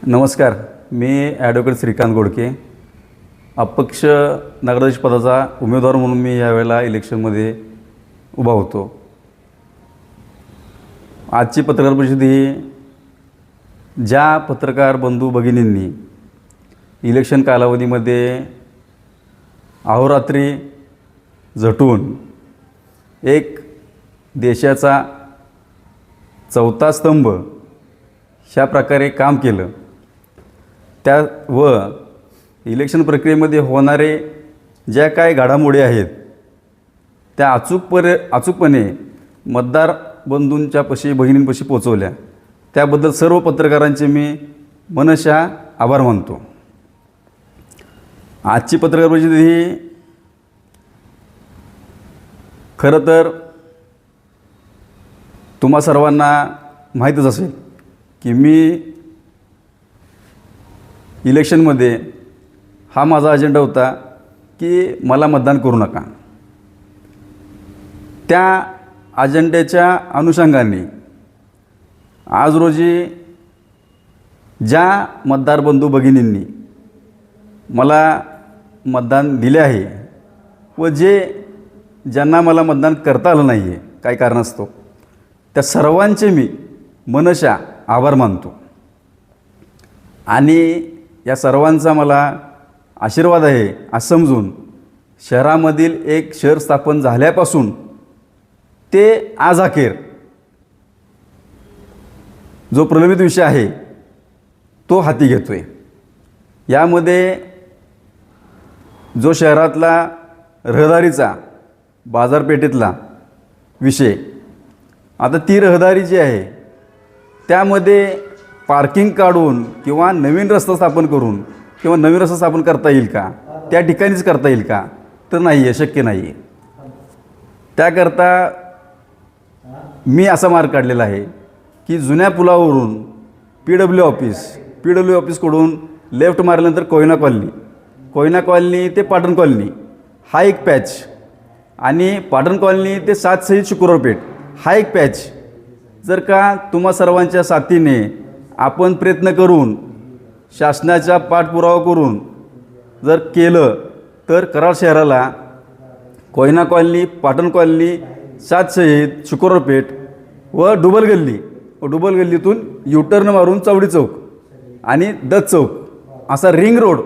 नमस्कार, मी ॲडव्होकेट श्रीकांत गोडके, अपक्ष नगराध्यक्ष पदाचा उमेदवार म्हणून मी यावेळेला इलेक्शनमध्ये उभा होतो। आजची पत्रकार परिषद ही ज्या पत्रकार बंधू भगिनींनी इलेक्शन कालावधीमध्ये अहोरात्री झटून एक देशाचा चौथा स्तंभ ह्या प्रकारे काम केलं, त्या व इलेक्शन प्रक्रियेमध्ये होणारे ज्या काय घडामोडी आहेत त्या अचूकपणे मतदार बंधूंच्या पशी भगिनींपाशी पोचवल्या, त्याबद्दल सर्व पत्रकारांचे मी मनशा आभार मानतो। आजची पत्रकार परिषद ही खरं तर तुम्हा सर्वांना माहीतच असेल की मी इलेक्शनमध्ये हा माझा अजेंडा होता की मला मतदान करू नका। त्या अजेंड्याच्या अनुषंगाने आज रोजी ज्या मतदार बंधू भगिनींनी मला मतदान दिले आहे व ज्यांना मला मतदान करता आलं नाही आहे काही कारणास्तव, त्या सर्वांचे मी मनशा आभार मानतो आणि या सर्वांचा मला आशीर्वाद आहे असं समजून शहरामधील एक शहर स्थापन झाल्यापासून ते आज अखेर जो प्रलंबित विषय आहे तो हाती घेतो आहे। यामध्ये जो शहरातला रहदारीचा बाजारपेठेतला विषय, आता ती रहदारी जी आहे त्यामध्ये पार्किंग काढून किंवा नवीन रस्ता स्थापन करून किंवा नवीन रस्ता स्थापन करता येईल का, त्या ठिकाणीच करता येईल का, तर नाही आहे, शक्य नाही आहे। त्याकरता मी असा मार्ग काढलेला आहे की जुन्या पुलावरून पी.डब्ल्यू ऑफिसकडून लेफ्ट मारल्यानंतर कोयना कॉलनी ते पाटण कॉलनी हा एक पॅच आणि पाटण कॉलनी ते 7 शहीद शुक्रवार पेठ हा एक पॅच जर का तुम्हा सर्वांच्या साथीने आपण प्रयत्न करून शासनाचा पाठपुरावा करून जर केलं तर कराड शहराला कोयना कॉलनी, पाटण कॉलनी, 7 शहीद शुक्रवार पेठ व डुबल गल्लीतून युटर्न मारून चौडी चौक आणि दत्त चौक असा रिंग रोड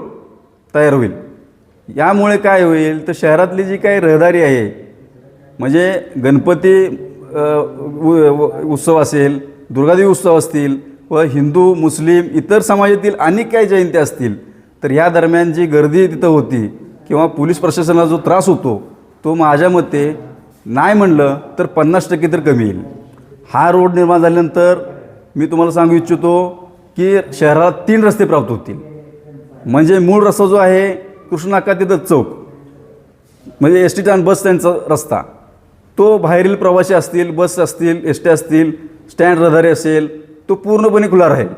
तयार होईल। यामुळे काय होईल तर शहरातली जी काही रहदारी आहे म्हणजे गणपती उत्सव असेल, दुर्गादेवी उत्सव असतील व हिंदू मुस्लिम इतर समाजातील अनेक काही जयंती असतील तर ह्या दरम्यान जी गर्दी तिथं होती किंवा पोलीस प्रशासनाला जो त्रास होतो तो माझ्या मते नाही म्हणलं तर 50% तर कमी येईल। हा रोड निर्माण झाल्यानंतर मी तुम्हाला सांगू इच्छितो की शहरात 3 रस्ते प्राप्त होतील। म्हणजे मूळ रस्ता जो आहे कृष्णनाका ते दत्त चौक म्हणजे एस टी स्टँड बस स्टँडचा रस्ता, तो बाहेरील प्रवासी असतील, बस असतील, एस टी असतील, स्टँड रहदारी असेल, तो पूर्णपणे खुला राहील।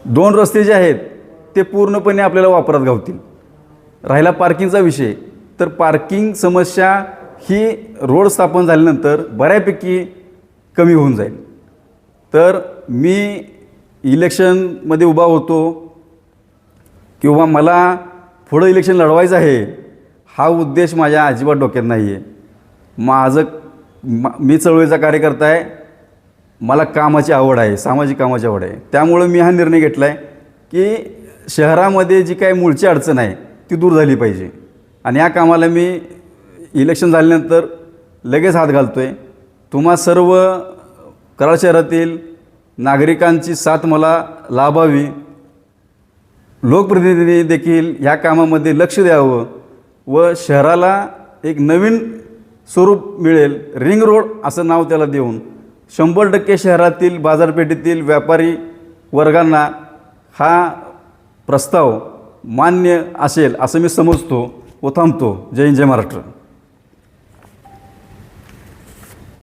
2 रस्ते जे आहेत ते पूर्णपणे आपल्याला वापरात गावतील। राहिला पार्किंगचा विषय, तर पार्किंग समस्या ही रोड स्थापन झाल्यानंतर बऱ्यापैकी कमी होऊन जाईल। तर मी इलेक्शनमध्ये उभा होतो किंवा मला पुढं इलेक्शन लढवायचं आहे हा उद्देश माझ्या अजिबात डोक्यात नाही आहे। मी चळवळीचा कार्यकर्ता आहे, मला कामाची आवड आहे, सामाजिक कामाची आवड आहे, त्यामुळं मी हा निर्णय घेतला आहे की शहरामध्ये जी काही मूळची अडचण आहे ती दूर झाली पाहिजे आणि या कामाला मी इलेक्शन झाल्यानंतर लगेच हात घालतो आहे। तुम्हा सर्व कराड शहरातील नागरिकांची साथ मला लाभावी, लोकप्रतिनिधींनी देखील ह्या कामामध्ये लक्ष द्यावं व शहराला एक नवीन स्वरूप मिळेल, रिंग रोड असं नाव त्याला देऊन 100% शहरातील बाजारपेठेतील व्यापारी वर्गांना हा प्रस्ताव मान्य असेल असं मी समजतो व थांबतो। जय हिंद, जय महाराष्ट्र।